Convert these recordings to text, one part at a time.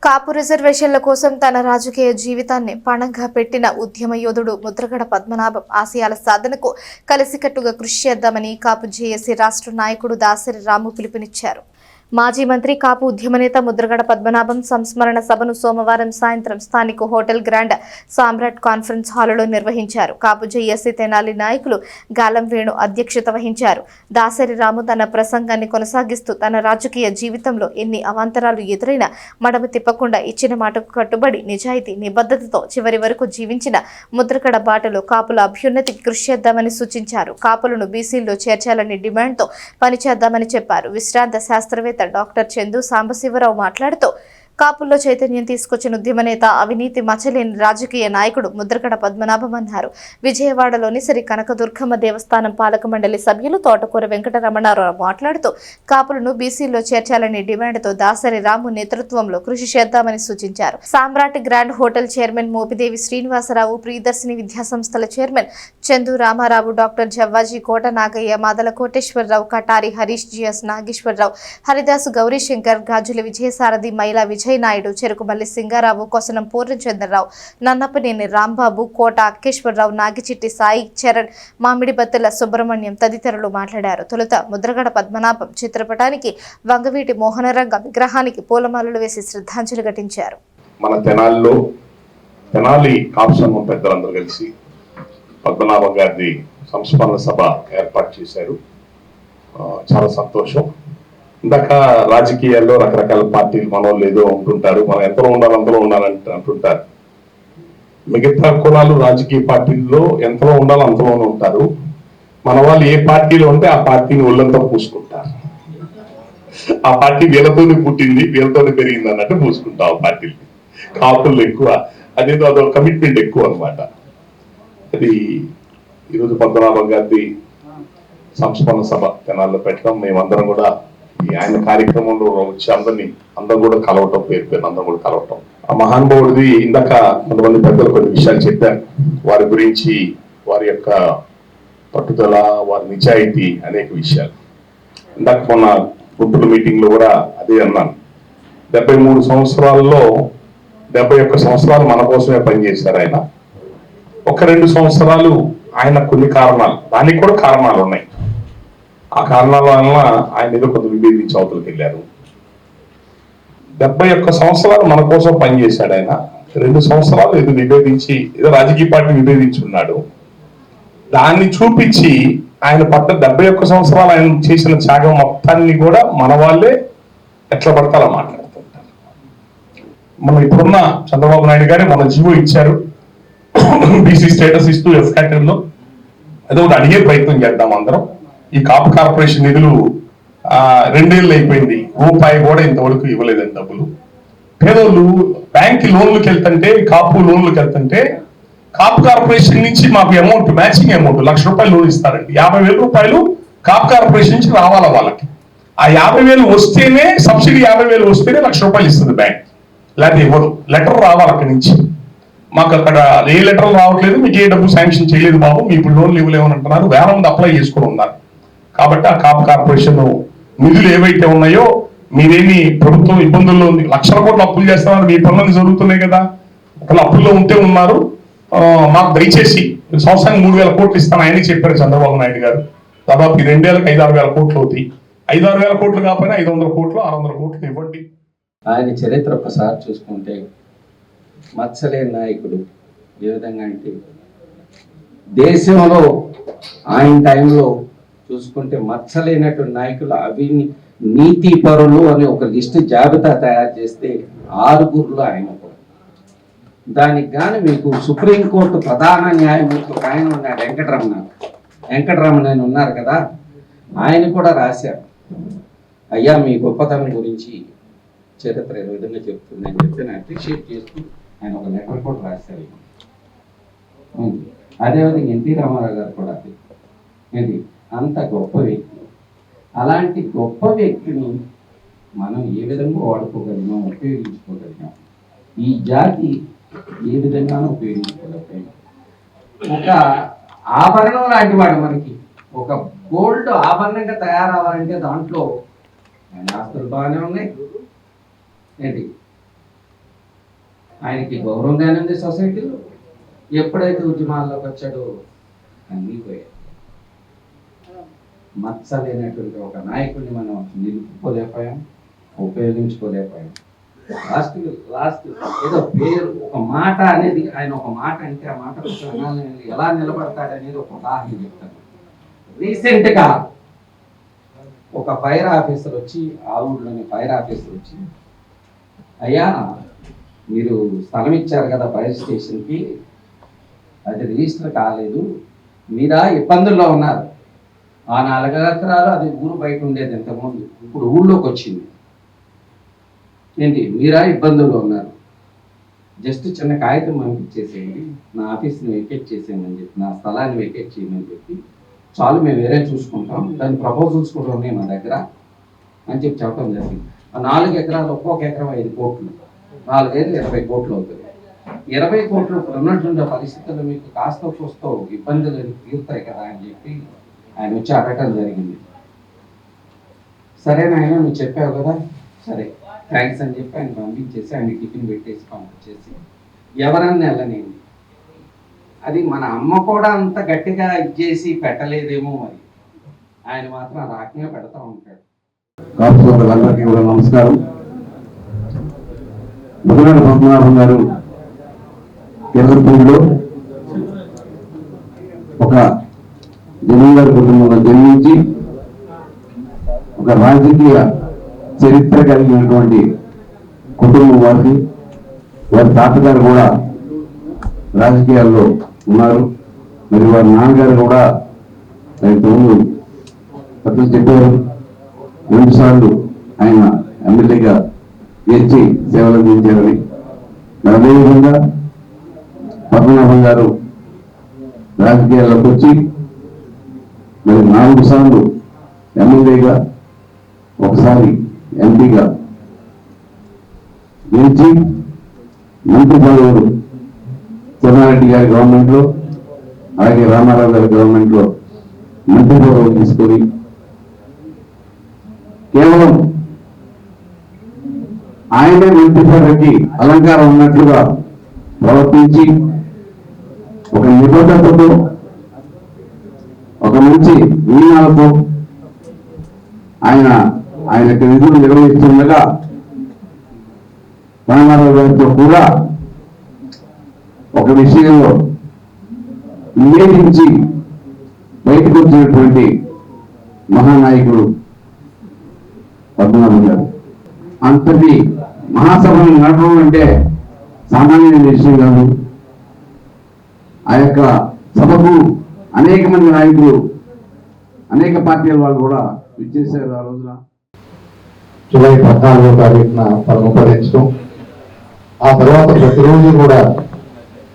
కాపు రిజర్వేషన్ల కోసం తన రాజకీయ జీవితాన్ని పణంగా పెట్టిన ఉద్యమ యోధుడు ముద్రగడ పద్మనాభం ఆశయాల సాధనకు కలిసికట్టుగా కృషి చేద్దామని కాపు జేఏసీ రాష్ట్ర నాయకుడు దాసరి రాము పిలుపునిచ్చారు. మాజీ మంత్రి కాపు ఉద్యమ నేత ముద్రగడ పద్మనాభం సంస్మరణ సభను సోమవారం సాయంత్రం స్థానిక హోటల్ గ్రాండ్ సామ్రాట్ కాన్ఫరెన్స్ హాలులో నిర్వహించారు. కాపు జేఏసీ తెనాలి నాయకులు గాలం వేణు అధ్యక్షత వహించారు. దాసరి రాము తన ప్రసంగాన్ని కొనసాగిస్తూ తన రాజకీయ జీవితంలో ఎన్ని అవాంతరాలు ఎదురైనా మడమ తిప్పకుండా ఇచ్చిన మాటకు కట్టుబడి నిజాయితీ నిబద్ధతతో చివరి వరకు జీవించిన ముద్రగడ బాటలో కాపుల అభ్యున్నతికి కృషి చేద్దామని సూచించారు. కాపులను బీసీల్లో చేర్చాలని డిమాండ్తో పనిచేద్దామని చెప్పారు. విశ్రాంత శాస్త్రవేత్త డాక్టర్ చందు సాంబశివరావు మాట్లాడుతూ కాపుల్లో చైతన్యం తీసుకొచ్చిన ఉద్యమ నేత, అవినీతి మచ్చలేని రాజకీయ నాయకుడు ముద్రగడ పద్మనాభం అన్నారు. విజయవాడలోని శ్రీ కనకదుర్గమ్మ దేవస్థానం పాలక మండలి సభ్యులు తోటకూర వెంకటరమణారావు మాట్లాడుతూ కాపులను బీసీల్లో చేర్చాలని డిమాండ్తో దాసరి రాము నేతృత్వంలో కృషి చేద్దామని సూచించారు. Samrat grand hotel chairman Mopidevi Srinivasarao, Priyadarshini విద్యాసంస్థల chairman Chandu Ramarao, doctor Javvaji Kota Nagaiah, Madala Koteswararao, Katari Harish, GS Nageswararao, Haridasu Gaurishankar, Gajula Vijayasarathi, Maila Naidu, Cherukumalli Singarao, Kosanam Purnachandrarao, Nannapaneni Rambabu, Kota Akkeswararao, Nagichitti Sai Charan, Mamidibattula Subrahmanyam తదితరులు మాట్లాడారు. తొలుత ముద్రగడ పద్మనాభం చిత్రపటానికి, వంగవీటి మోహనరంగ విగ్రహానికి పూలమాలలు వేసి శ్రద్ధాంజలి ఘటించారు. మన తెనాలి కాపు సంఘం పెద్దలందరూ కలిసి పద్మనాభం గారి సంస్మరణ సభ ఏర్పాటు చేశారు. చాలా సంతోషం. ఇందాక రాజకీయాల్లో రకరకాల పార్టీలు మనోళ్ళు ఏదో ఉంటుంటారు, మనం ఎంతలో ఉండాలి అంతలో ఉండాలంటే అంటుంటారు. మిగతా కులాలు రాజకీయ పార్టీల్లో ఎంతలో ఉండాలి అంతలోనే ఉంటారు. మన వాళ్ళు ఏ పార్టీలో ఉంటే ఆ పార్టీని ఒళ్ళంతా పూసుకుంటారు. ఆ పార్టీ వీళ్ళతోనే పుట్టింది, వీళ్ళతోనే పెరిగింది అన్నట్టు పూసుకుంటాం ఆ పార్టీలు. కాపులు ఎక్కువ, అదేదో అదో కమిట్మెంట్ ఎక్కువ అనమాట. అది ఈరోజు పద్మనాభం గారి సంస్మరణ సభ తెనాల్లో పెట్టడం, మేమందరం కూడా ఆయన కార్యక్రమంలో వచ్చి అందరూ కూడా కలవటం, పేరు అందరం కూడా కలవటం. ఆ మహానుభావుడిది ఇందాక కొంతమంది పెద్దలు కొన్ని విషయాలు చెప్పారు. వారి గురించి, వారి యొక్క పట్టుదల, వారి నిజాయితీ, అనేక విషయాలు. ఇందాక మొన్న గుంటూరు మీటింగ్ లో కూడా అదే అన్నాను. 73 సంవత్సరాల్లో 71 సంవత్సరాలు మన కోసమే పనిచేశారు ఆయన. 1-2 సంవత్సరాలు ఆయన కొన్ని కారణాలు, దానికి కూడా కారణాలు ఉన్నాయి. ఆ కారణాల వలన ఆయన ఏదో కొంత విభేదించి అవతలకి వెళ్ళారు. 71 సంవత్సరాలు మన కోసం పనిచేశాడు ఆయన. 2 సంవత్సరాలు ఏదో విభేదించి, ఏదో రాజకీయ పార్టీ విభేదించి ఉన్నాడు. దాన్ని చూపించి ఆయన 71 సంవత్సరాలు ఆయన చేసిన త్యాగం మొత్తాన్ని కూడా మన వాళ్ళే ఎట్లా పడతారో మాట్లాడుతుంటారు. మనం ఇప్పుడున్న చంద్రబాబు నాయుడు గారు మన జీవో ఇచ్చారు, బీసీ స్టేటస్ ఇస్తూ ఎఫ్ కేటగిరీలో ఏదో ఒకటి అడిగే ప్రయత్నం చేద్దాం అందరం. ఈ కాపు కార్పొరేషన్ నిధులు 2 ఏళ్ళు అయిపోయింది, రూపాయి కూడా ఇంతవరకు ఇవ్వలేదని డబ్బులు. పేదోళ్ళు బ్యాంక్ లోన్లకు వెళ్తుంటే, కాపు లోన్లకు వెళ్తుంటే కాపు కార్పొరేషన్ నుంచి మాకు అమౌంట్, మ్యాచింగ్ అమౌంట్ ₹1,00,000 లోన్ ఇస్తారండి. 50,000 రూపాయలు కాపు కార్పొరేషన్ నుంచి రావాలా వాళ్ళకి. ఆ 50,000 వస్తేనే, సబ్సిడీ 50,000 వస్తేనే ₹1,00,000 ఇస్తుంది బ్యాంక్, లేకపోతే ఇవ్వదు. లెటర్ రావాలి అక్కడి నుంచి. మాకు అక్కడ ఏ లెటర్లు రావట్లేదు, మీకు ఏ డబ్బు శాంక్షన్ చేయలేదు బాబు, మీ ఇప్పుడు లోన్లు ఇవ్వలేమని అంటున్నారు. వేల మంది అప్లై చేసుకుని ఉన్నారు. కాబట్టి ఆ కాపు కార్పొరేషన్ నిధులు ఏవైతే ఉన్నాయో, మీరేమి ప్రభుత్వం ఇబ్బందుల్లో ఉంది, లక్షల కోట్లు అప్పులు చేస్తున్నారు, మీ పనులు జరుగుతున్నాయి కదా, ఒకళ్ళు అప్పుల్లో ఉంటే ఉన్నారు. మాకు దయచేసి సంవత్సరానికి 3,000 కోట్లు ఇస్తాను ఆయనే చెప్పారు చంద్రబాబు నాయుడు గారు. దాదాపు 2 ఏళ్ళకి 5-6 కోట్లు అవుతాయి. 5-6 కోట్లు కాకపోయినా 500 కోట్లు 600 కోట్లు ఇవ్వండి. ఆయన చరిత్ర ఒకసారి చూసుకుంటే మత్సలేని నాయకుడు. ఏ విధంగా అంటే దేశంలో ఆయన టైంలో చూసుకుంటే మచ్చలేనటువంటి నాయకులు, నీతి పరులు అని ఒక లిస్టు జాబితా తయారు చేస్తే 6గురులో ఆయన కూడా. దానికి గాని మీకు సుప్రీంకోర్టు ప్రధాన న్యాయమూర్తి ఆయన ఉన్నాడు, వెంకటరమణ ఉన్నారు కదా, ఆయన కూడా రాశారు, అయ్యా మీ గొప్పతనం గురించి చరిత్ర ఏ విధంగా చెప్తుందని చెప్పి నేను అప్రిషియేట్ చేస్తూ ఆయన ఒక లెటర్ కూడా రాశారు. అదేవిధంగా ఎన్టీ రామారావు గారు కూడా ఇది అంత గొప్ప వ్యక్తి. అలాంటి గొప్ప వ్యక్తిని మనం ఏ విధంగా వాడుకోగలిగాం, ఉపయోగించుకోగలిగాం, ఈ జాతి ఏ విధంగానూ ఉపయోగించుకోగలిగాం. ఒక ఆభరణం లాంటి వాడు మనకి, ఒక గోల్డ్ ఆభరణంగా తయారవ్వాలంటే దాంట్లో ఆస్తులు బాగానే ఉన్నాయి ఏంటి, ఆయనకి గౌరవంగానే ఉంది సొసైటీలో. ఎప్పుడైతే ఉద్యమాల్లోకి వచ్చాడో అన్నీ పోయాయి. మచ్చలేనటువంటి ఒక నాయకుడిని మనం నిలుపుకోలేకపోయాం, ఉపయోగించుకోలేకపోయాం. లాస్ట్ ఏదో పేరు ఒక మాట అనేది, ఆయన ఒక మాట అంటే ఆ మాట ఎలా నిలబడతాడనేది ఒక ఉదాహరణ చెప్తాను. రీసెంట్గా ఒక ఫైర్ ఆఫీసర్ వచ్చి, ఆ ఊళ్ళోని ఫైర్ ఆఫీసర్ వచ్చి, అయ్యా మీరు స్థలం ఇచ్చారు కదా ఫైర్ స్టేషన్కి, అది రిజిస్టర్ కాలేదు, మీరా ఇబ్బందుల్లో ఉన్నారు. ఆ 4 ఎకరాలు అది ఊరు బయట ఉండేది ఇంతకుముందు, ఇప్పుడు ఊళ్ళోకి వచ్చింది. ఏంటి మీరా ఇబ్బందుల్లో ఉన్నారు, జస్ట్ చిన్న కాగితం పంపించేసేయండి, నా ఆఫీస్ని వెకేట్ చేసేయమని చెప్పి, నా స్థలాన్ని వెకేట్ చేయమని చెప్పి, చాలు మేము వేరే చూసుకుంటాం, దాని ప్రపోజల్స్ కూడా ఉన్నాయి మా దగ్గర అని చెప్పి చెప్పడం జరిగింది. ఆ 4 ఎకరాలు ఒక్కొక్క ఎకరం 5 కోట్లు, 4 ఏళ్ళు 20 కోట్లు అవుతుంది. 20 కోట్లు ఉన్నటువంటి పరిస్థితుల్లో మీకు కాస్త చూస్తూ ఇబ్బందులు తీరుతాయి కదా అని చెప్పి ఆయన వచ్చి అడగటం జరిగింది. సరే నాయన నువ్వు చెప్పావు కదా, సరే థ్యాంక్స్ అని చెప్పి ఆయన పంపించేసి ఆయన టిఫిన్ పెట్టేసి పంపించేసి ఎవరన్నా వెళ్ళనేది. అది మన అమ్మ కూడా అంత గట్టిగా ఇచ్చేసి పెట్టలేదేమో, మరి ఆయన మాత్రం ఆ రకంగా పెడతా ఉంటాడు. అందరికీ కూడా నమస్కారం. ముద్రగడ పద్మనాభం గారు ఎర్రపూడిలో ఒక జమీందారు కుటుంబంలో జన్మించి ఒక రాజకీయ చరిత్ర కలిగినటువంటి కుటుంబం వారికి. వారి తాతగారు కూడా రాజకీయాల్లో ఉన్నారు, మరి వారి నాన్నగారు కూడా ఇంతకుముందు పత్రిక చెప్పారు, 2 సార్లు ఆయన ఎమ్మెల్యేగా గెలిచి సేవలు అందించారని. మరి అదేవిధంగా పద్మనాభం గారు రాజకీయాల్లోకి వచ్చి మరి 4 సార్లు ఎమ్మెల్యేగా, ఒకసారి ఎంపీగా గెలిచి మంత్రి పదవులు చెన్నారెడ్డి గారి గవర్నమెంట్లో, అలాగే రామారావు గారి గవర్నమెంట్లో మంత్రి పదవులు తీసుకొని కేవలం ఆయనే మంత్రి పదవికి అలంకారం ఉన్నట్లుగా ప్రవర్తించి ఒక నిబద్ధతతో, ఒక మంచి నియమాలతో ఆయన విధులు నిర్వహిస్తుండగా రామారావు గారితో కూడా ఒక విషయంలో వివేచించి బయటకు వచ్చినటువంటి మహానాయకుడు పద్మనాభం గారు. అంతటి మహాసభను నడపడం అంటే సామాన్యమైన విషయం కాదు. ఆ యొక్క సభకు అనేక మంది నాయకులు, అనేక పార్టీల వాళ్ళు కూడా విచ్చేశారు. ఆ రోజున జూలై 14వ తారీఖున పరమపదించడం, ఆ తర్వాత ప్రతిరోజు కూడా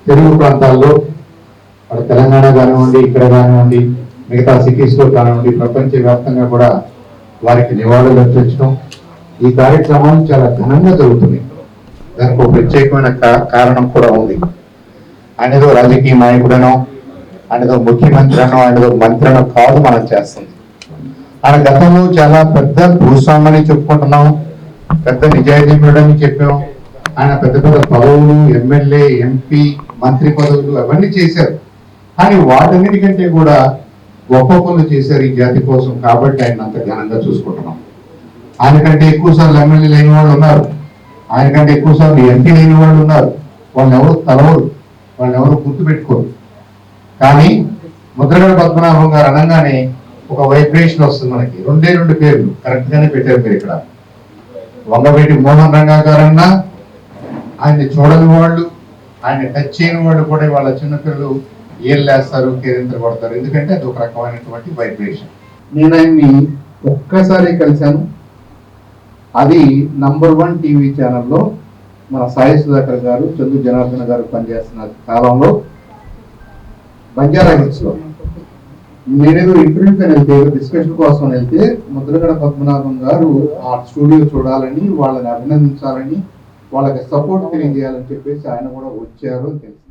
తెలుగు ప్రాంతాల్లో, అక్కడ తెలంగాణ కానివ్వండి, ఇక్కడ కానివ్వండి, మిగతా సిటీస్లో కానివ్వండి, ప్రపంచవ్యాప్తంగా కూడా వారికి నివాళులు అర్పించడం, ఈ కార్యక్రమాలు చాలా ఘనంగా జరుగుతున్నాయి. దానికి ఒక ప్రత్యేకమైన కారణం కూడా ఉంది. ఆయనదో రాజకీయ నాయకుడనో, ఆయనదో ముఖ్యమంత్రి అనో, ఆయనదో మంత్రి అనో కాదు మనం చేస్తుంది. ఆయన గతంలో చాలా పెద్ద భూస్వామని చెప్పుకుంటున్నాం, పెద్ద నిజాయితీపరుడని చెప్పాం. ఆయన పెద్ద పెద్ద పదవులు, ఎమ్మెల్యే, ఎంపీ, మంత్రి పదవులు అవన్నీ చేశారు. కానీ వాటన్నిటికంటే కూడా గొప్ప పనులు చేశారు ఈ జాతి కోసం. కాబట్టి ఆయన అంత ఘనంగా చూసుకుంటున్నాం. ఆయనకంటే ఎక్కువ సార్లు ఎమ్మెల్యే లేని వాళ్ళు ఉన్నారు, ఆయనకంటే ఎక్కువ సార్లు ఎంపీ లేని వాళ్ళు ఉన్నారు. వాళ్ళని ఎవరు తలవరు, వాళ్ళని ఎవరు గుర్తుపెట్టుకోరు. కానీ ముద్రగడ పద్మనాభం గారు అనగానే ఒక వైబ్రేషన్ వస్తుంది మనకి. 2 పేర్లు కరెక్ట్ గానే పెట్టారు మీరు ఇక్కడ. వంగవేటి మోహన్ రంగా గారన్నా, ఆయన్ని చూడని వాళ్ళు, ఆయన టచ్ చేయని వాళ్ళు కూడా వాళ్ళ చిన్నపిల్లలు ఏళ్ళేస్తారు, కేరింతలు కొడతారు. ఎందుకంటే అది ఒక రకమైనటువంటి వైబ్రేషన్. నేను ఆయన్ని ఒక్కసారి కలిశాను, అది #1 టీవీ ఛానల్లో మన సాయి సుధాకర్ గారు, చందు జనార్దన్ గారు పనిచేస్తున్న కాలంలో బంజారా హిల్స్ లో నేనేదో ఇంటర్వ్యూకి వెళ్తే, డిస్కషన్ కోసం వెళ్తే, ముద్రగడ పద్మనాభం గారు ఆ స్టూడియో చూడాలని, వాళ్ళని అభినందించాలని, వాళ్ళకి సపోర్ట్ తెలియజేయాలని చెప్పేసి ఆయన కూడా వచ్చారు అని తెలుసు.